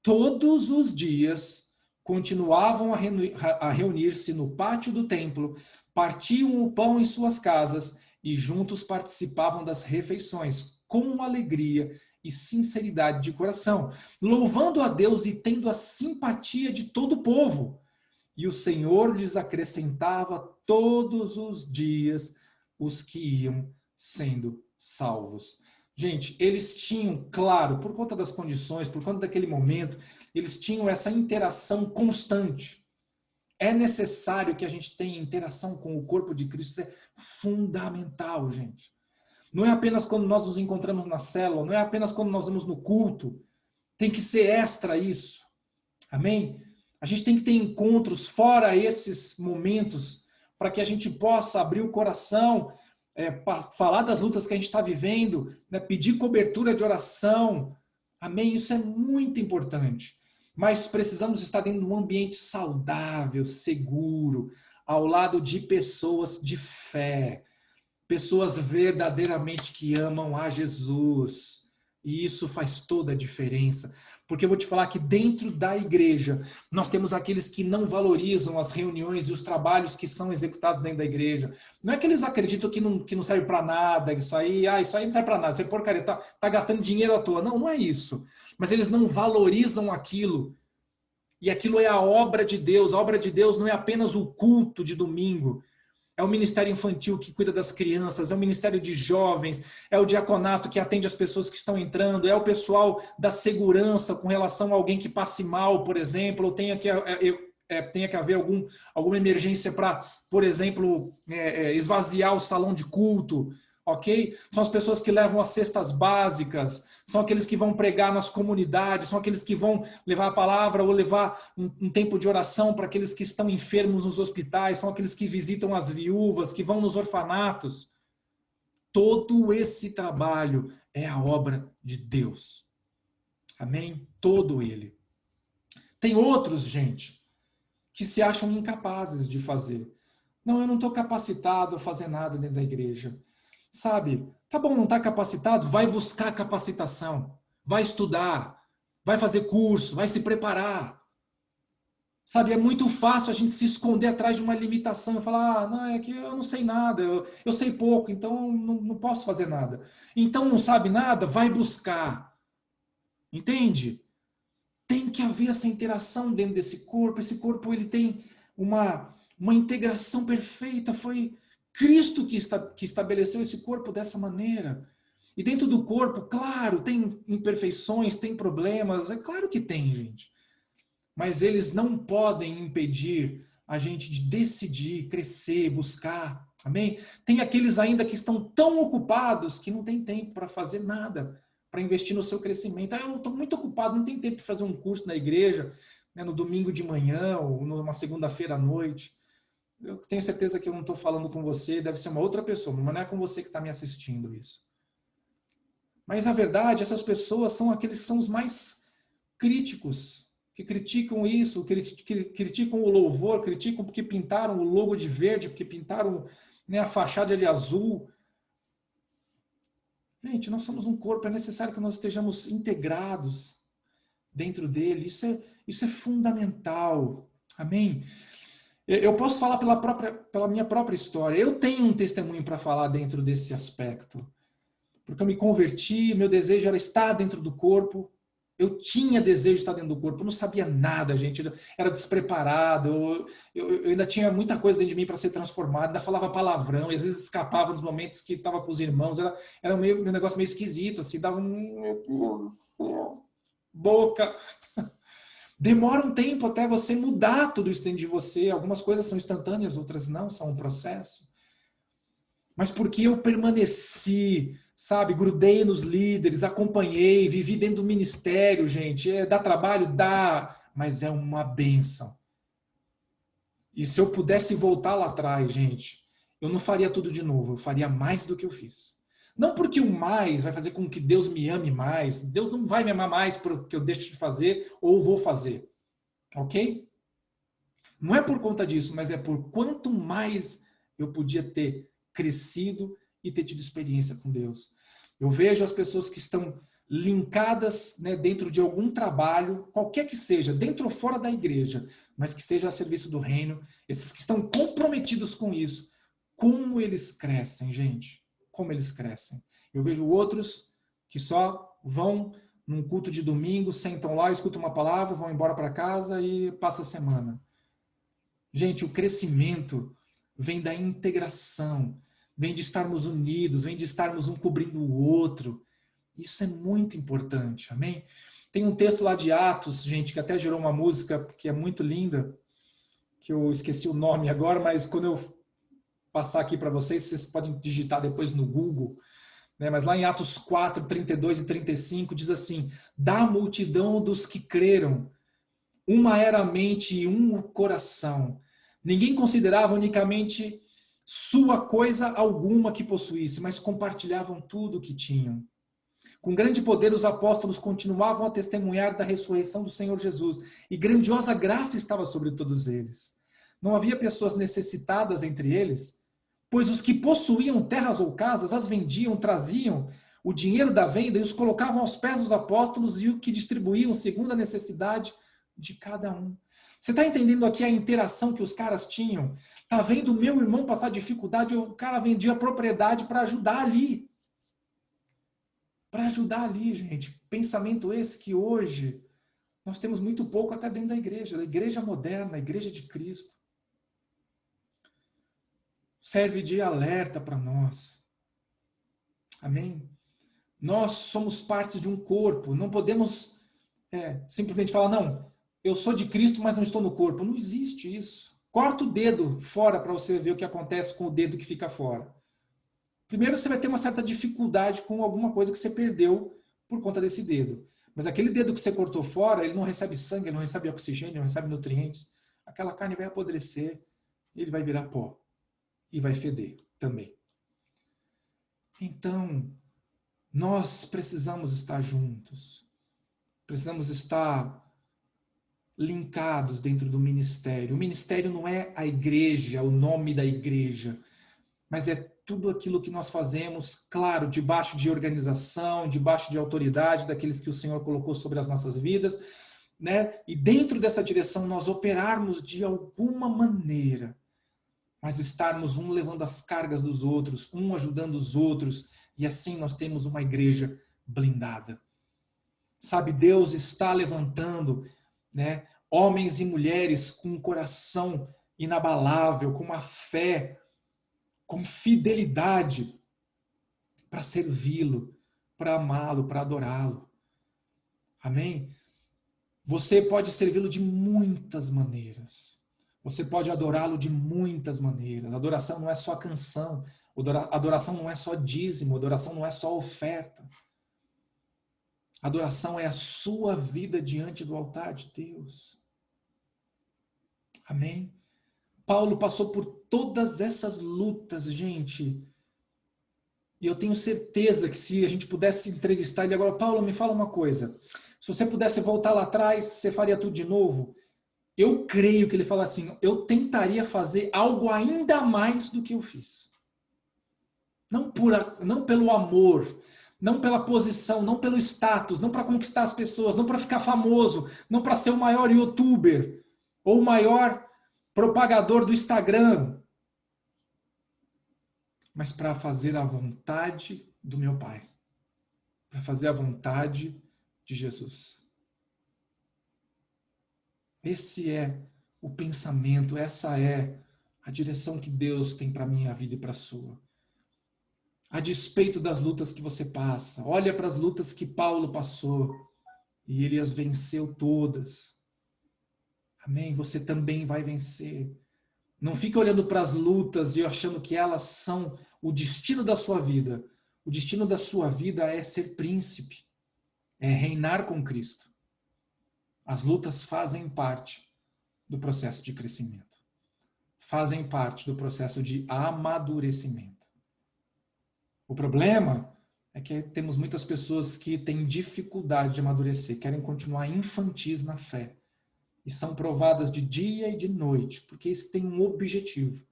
Todos os dias continuavam a reunir-se no pátio do templo, partiam o pão em suas casas e juntos participavam das refeições com alegria e sinceridade de coração, louvando a Deus e tendo a simpatia de todo o povo. E o Senhor lhes acrescentava todos os dias os que iam sendo salvos. Gente, eles tinham, claro, por conta das condições, por conta daquele momento, eles tinham essa interação constante. É necessário que a gente tenha interação com o corpo de Cristo, isso é fundamental, gente. Não é apenas quando nós nos encontramos na célula, não é apenas quando nós vamos no culto, tem que ser extra isso. Amém? A gente tem que ter encontros fora esses momentos para que a gente possa abrir o coração, para falar das lutas que a gente está vivendo, né? Pedir cobertura de oração. Amém? Isso é muito importante. Mas precisamos estar dentro de um ambiente saudável, seguro, ao lado de pessoas de fé, pessoas verdadeiramente que amam a Jesus. E isso faz toda a diferença. Porque eu vou te falar que dentro da igreja, nós temos aqueles que não valorizam as reuniões e os trabalhos que são executados dentro da igreja. Não é que eles acreditam que não serve para nada, isso aí não serve para nada, isso é porcaria, tá gastando dinheiro à toa. Não, não é isso. Mas eles não valorizam aquilo. E aquilo é a obra de Deus. A obra de Deus não é apenas o culto de domingo. É o ministério infantil que cuida das crianças, é o ministério de jovens, é o diaconato que atende as pessoas que estão entrando, é o pessoal da segurança com relação a alguém que passe mal, por exemplo, ou tenha que haver alguma emergência para, por exemplo, esvaziar o salão de culto, ok? São as pessoas que levam as cestas básicas, são aqueles que vão pregar nas comunidades, são aqueles que vão levar a palavra ou levar um tempo de oração para aqueles que estão enfermos nos hospitais, são aqueles que visitam as viúvas, que vão nos orfanatos. Todo esse trabalho é a obra de Deus. Amém? Todo ele. Tem outros, gente, que se acham incapazes de fazer. Não, eu não estou capacitado a fazer nada dentro da igreja. Sabe, tá bom, não está capacitado? Vai buscar capacitação, vai estudar, vai fazer curso, vai se preparar. Sabe, é muito fácil a gente se esconder atrás de uma limitação e falar, não, é que eu não sei nada, eu sei pouco, então não posso fazer nada. Então não sabe nada? Vai buscar. Entende? Tem que haver essa interação dentro desse corpo. Esse corpo ele tem uma integração perfeita. Foi Cristo que estabeleceu esse corpo dessa maneira. E dentro do corpo, claro, tem imperfeições, tem problemas. É claro que tem, gente. Mas eles não podem impedir a gente de decidir, crescer, buscar. Amém? Tem aqueles ainda que estão tão ocupados que não tem tempo para fazer nada, para investir no seu crescimento. Eu estou muito ocupado, não tenho tempo de fazer um curso na igreja, né, no domingo de manhã ou numa segunda-feira à noite. Eu tenho certeza que eu não estou falando com você, deve ser uma outra pessoa, mas não é com você que está me assistindo isso. Mas, na verdade, essas pessoas são aqueles que são os mais críticos, que criticam isso, que criticam o louvor, criticam porque pintaram o logo de verde, porque pintaram, né, a fachada de azul. Gente, nós somos um corpo, é necessário que nós estejamos integrados dentro dele. Isso é fundamental. Amém? Eu posso falar pela minha própria história. Eu tenho um testemunho para falar dentro desse aspecto. Porque eu me converti, meu desejo era estar dentro do corpo. Eu tinha desejo de estar dentro do corpo. Eu não sabia nada, gente. Eu era despreparado. Eu ainda tinha muita coisa dentro de mim para ser transformada. Ainda falava palavrão. E às vezes escapava nos momentos que estava com os irmãos. Era um negócio meio esquisito. Assim, dava um... Meu Deus do céu. Boca... Demora um tempo até você mudar tudo isso dentro de você. Algumas coisas são instantâneas, outras não, são um processo. Mas porque eu permaneci, sabe, grudei nos líderes, acompanhei, vivi dentro do ministério, gente. Dá trabalho? Dá, mas é uma bênção. E se eu pudesse voltar lá atrás, gente, eu não faria tudo de novo, eu faria mais do que eu fiz. Não porque o mais vai fazer com que Deus me ame mais. Deus não vai me amar mais porque eu deixo de fazer ou vou fazer. Ok? Não é por conta disso, mas é por quanto mais eu podia ter crescido e ter tido experiência com Deus. Eu vejo as pessoas que estão linkadas, né, dentro de algum trabalho, qualquer que seja, dentro ou fora da igreja, mas que seja a serviço do reino, esses que estão comprometidos com isso, como eles crescem, gente. Como eles crescem. Eu vejo outros que só vão num culto de domingo, sentam lá, escutam uma palavra, vão embora para casa e passa a semana. Gente, o crescimento vem da integração, vem de estarmos unidos, vem de estarmos um cobrindo o outro. Isso é muito importante, amém? Tem um texto lá de Atos, gente, que até gerou uma música que é muito linda, que eu esqueci o nome agora, mas quando eu passar aqui para vocês, vocês podem digitar depois no Google, né? Mas lá em Atos 4, 32 e 35 diz assim: da multidão dos que creram, uma era a mente e um o coração. Ninguém considerava unicamente sua coisa alguma que possuísse, mas compartilhavam tudo o que tinham. Com grande poder, os apóstolos continuavam a testemunhar da ressurreição do Senhor Jesus, e grandiosa graça estava sobre todos eles. Não havia pessoas necessitadas entre eles, pois os que possuíam terras ou casas as vendiam, traziam o dinheiro da venda e os colocavam aos pés dos apóstolos e o que distribuíam segundo a necessidade de cada um. Você está entendendo aqui a interação que os caras tinham? Está vendo o meu irmão passar dificuldade, o cara vendia a propriedade para ajudar ali. Para ajudar ali, gente. Pensamento esse que hoje nós temos muito pouco até dentro da igreja moderna, a igreja de Cristo. Serve de alerta para nós. Amém? Nós somos partes de um corpo, não podemos simplesmente falar, não, eu sou de Cristo, mas não estou no corpo. Não existe isso. Corta o dedo fora para você ver o que acontece com o dedo que fica fora. Primeiro, você vai ter uma certa dificuldade com alguma coisa que você perdeu por conta desse dedo. Mas aquele dedo que você cortou fora, ele não recebe sangue, ele não recebe oxigênio, não recebe nutrientes. Aquela carne vai apodrecer, ele vai virar pó. E vai feder também. Então, nós precisamos estar juntos. Precisamos estar linkados dentro do ministério. O ministério não é a igreja, o nome da igreja, mas é tudo aquilo que nós fazemos, claro, debaixo de organização, debaixo de autoridade daqueles que o Senhor colocou sobre as nossas vidas, né? E dentro dessa direção nós operarmos de alguma maneira, mas estarmos um levando as cargas dos outros, um ajudando os outros, e assim nós temos uma igreja blindada. Sabe, Deus está levantando, né, homens e mulheres com um coração inabalável, com uma fé, com fidelidade para servi-lo, para amá-lo, para adorá-lo. Amém? Você pode servi-lo de muitas maneiras. Você pode adorá-lo de muitas maneiras. Adoração não é só canção. Adoração não é só dízimo. Adoração não é só oferta. Adoração é a sua vida diante do altar de Deus. Amém? Paulo passou por todas essas lutas, gente. E eu tenho certeza que se a gente pudesse entrevistar ele agora, Paulo, me fala uma coisa. Se você pudesse voltar lá atrás, você faria tudo de novo? Eu creio que ele fala assim, eu tentaria fazer algo ainda mais do que eu fiz. Não pelo amor, não pela posição, não pelo status, não para conquistar as pessoas, não para ficar famoso, não para ser o maior youtuber ou o maior propagador do Instagram, mas para fazer a vontade do meu Pai, para fazer a vontade de Jesus. Esse é o pensamento, essa é a direção que Deus tem para a minha vida e para a sua. A despeito das lutas que você passa, olha para as lutas que Paulo passou e ele as venceu todas. Amém? Você também vai vencer. Não fica olhando para as lutas e achando que elas são o destino da sua vida. O destino da sua vida é ser príncipe, é reinar com Cristo. As lutas fazem parte do processo de crescimento. Fazem parte do processo de amadurecimento. O problema é que temos muitas pessoas que têm dificuldade de amadurecer, querem continuar infantis na fé. E são provadas de dia e de noite, porque isso tem um objetivo.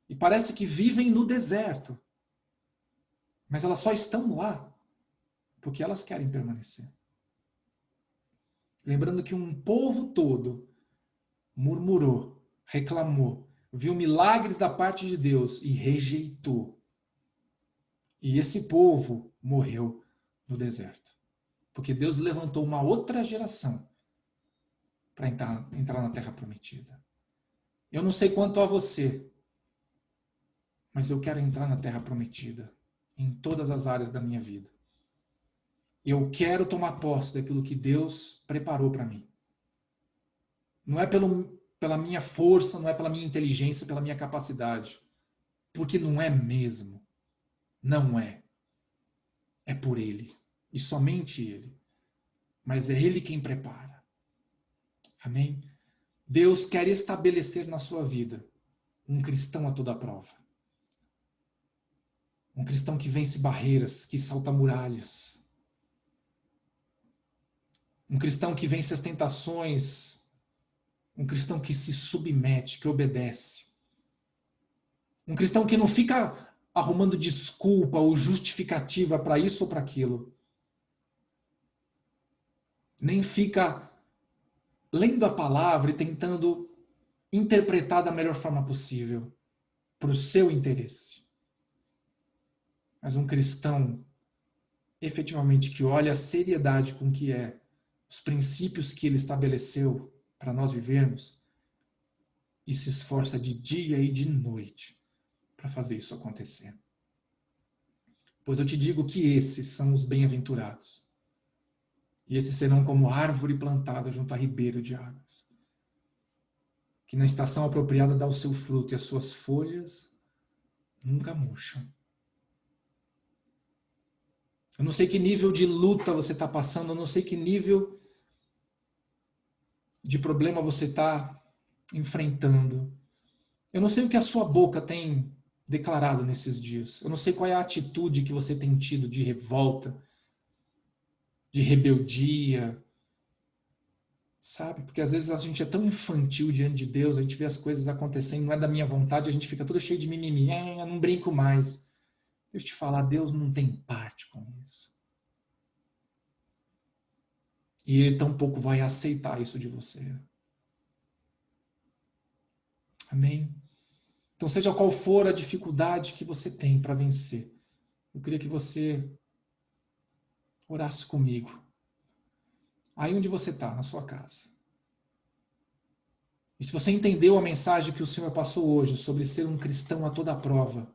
E parece que vivem no deserto. Mas elas só estão lá porque elas querem permanecer. Lembrando que um povo todo murmurou, reclamou, viu milagres da parte de Deus e rejeitou. E esse povo morreu no deserto. Porque Deus levantou uma outra geração para entrar na Terra Prometida. Eu não sei quanto a você, mas eu quero entrar na Terra Prometida em todas as áreas da minha vida. Eu quero tomar posse daquilo que Deus preparou para mim. Não é pela minha força, não é pela minha inteligência, pela minha capacidade. Porque não é mesmo. Não é. É por Ele. E somente Ele. Mas é Ele quem prepara. Amém? Deus quer estabelecer na sua vida um cristão a toda prova. Um cristão que vence barreiras, que salta muralhas. Um cristão que vence as tentações. Um cristão que se submete, que obedece. Um cristão que não fica arrumando desculpa ou justificativa para isso ou para aquilo. Nem fica lendo a palavra e tentando interpretar da melhor forma possível para o seu interesse. Mas um cristão, efetivamente, que olha a seriedade com que é os princípios que ele estabeleceu para nós vivermos e se esforça de dia e de noite para fazer isso acontecer. Pois eu te digo que esses são os bem-aventurados. E esses serão como árvore plantada junto a ribeiro de águas, que na estação apropriada dá o seu fruto e as suas folhas nunca murcham. Eu não sei que nível de luta você está passando, eu não sei que nível de problema você está enfrentando. Eu não sei o que a sua boca tem declarado nesses dias. Eu não sei qual é a atitude que você tem tido de revolta, de rebeldia, sabe? Porque às vezes a gente é tão infantil diante de Deus, a gente vê as coisas acontecendo, não é da minha vontade, a gente fica todo cheio de mimimi, eu não brinco mais. Deixa eu te falar, Deus não tem parte com isso. E Ele tampouco vai aceitar isso de você. Amém? Então, seja qual for a dificuldade que você tem para vencer, eu queria que você orasse comigo. Aí onde você está, na sua casa. E se você entendeu a mensagem que o Senhor passou hoje sobre ser um cristão a toda prova,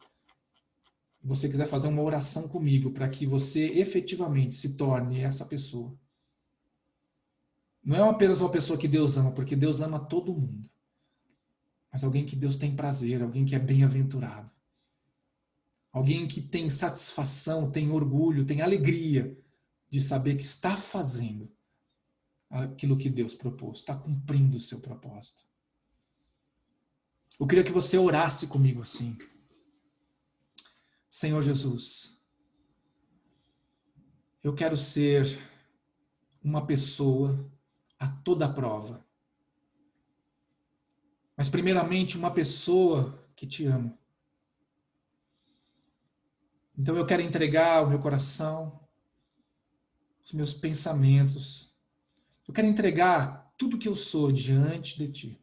e você quiser fazer uma oração comigo para que você efetivamente se torne essa pessoa. Não é apenas uma pessoa que Deus ama, porque Deus ama todo mundo. Mas alguém que Deus tem prazer, alguém que é bem-aventurado. Alguém que tem satisfação, tem orgulho, tem alegria de saber que está fazendo aquilo que Deus propôs, está cumprindo o seu propósito. Eu queria que você orasse comigo assim. Senhor Jesus, eu quero ser uma pessoa a toda prova. Mas primeiramente uma pessoa que te ama. Então eu quero entregar o meu coração, os meus pensamentos. Eu quero entregar tudo que eu sou diante de ti.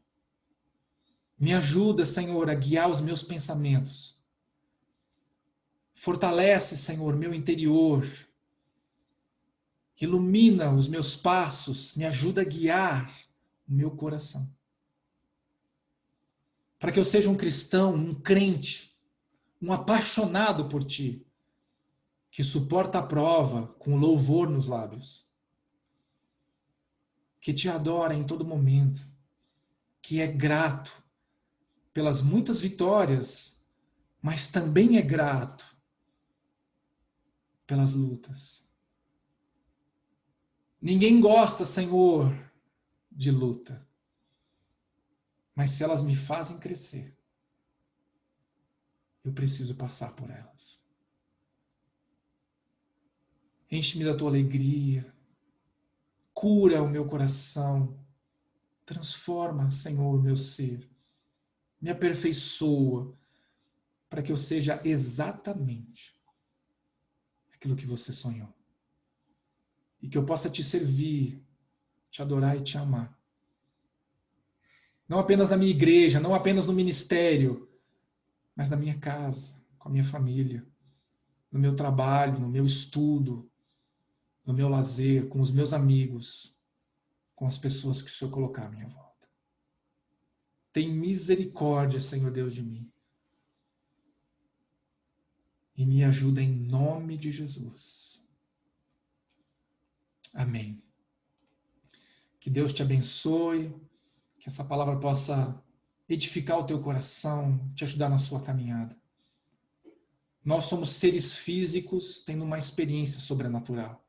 Me ajuda, Senhor, a guiar os meus pensamentos. Fortalece, Senhor, meu interior. Ilumina os meus passos. Me ajuda a guiar o meu coração. Para que eu seja um cristão, um crente, um apaixonado por ti, que suporta a prova com louvor nos lábios. Que te adora em todo momento. Que é grato pelas muitas vitórias, mas também é grato pelas lutas. Ninguém gosta, Senhor, de luta. Mas se elas me fazem crescer, eu preciso passar por elas. Enche-me da tua alegria. Cura o meu coração. Transforma, Senhor, o meu ser. Me aperfeiçoa para que eu seja exatamente aquilo que você sonhou. E que eu possa te servir, te adorar e te amar. Não apenas na minha igreja, não apenas no ministério, mas na minha casa, com a minha família, no meu trabalho, no meu estudo, no meu lazer, com os meus amigos, com as pessoas que o Senhor colocar à minha volta. Tem misericórdia, Senhor Deus, de mim. E me ajuda em nome de Jesus. Amém. Que Deus te abençoe, que essa palavra possa edificar o teu coração, te ajudar na sua caminhada. Nós somos seres físicos tendo uma experiência sobrenatural.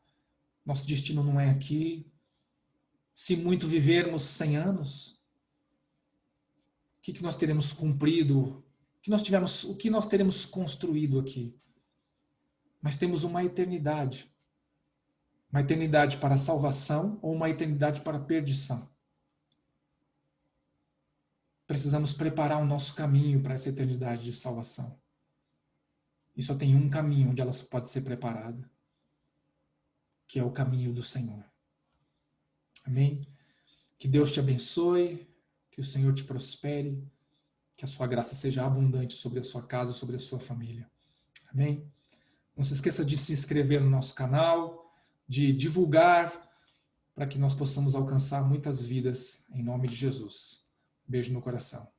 Nosso destino não é aqui. Se muito vivermos 100 anos, o que nós teremos cumprido? O que nós teremos construído aqui? Mas temos uma eternidade. Uma eternidade para a salvação ou uma eternidade para a perdição. Precisamos preparar o nosso caminho para essa eternidade de salvação. E só tem um caminho onde ela pode ser preparada, que é o caminho do Senhor. Amém? Que Deus te abençoe, que o Senhor te prospere, que a sua graça seja abundante sobre a sua casa, sobre a sua família. Amém? Não se esqueça de se inscrever no nosso canal, de divulgar, para que nós possamos alcançar muitas vidas em nome de Jesus. Beijo no coração.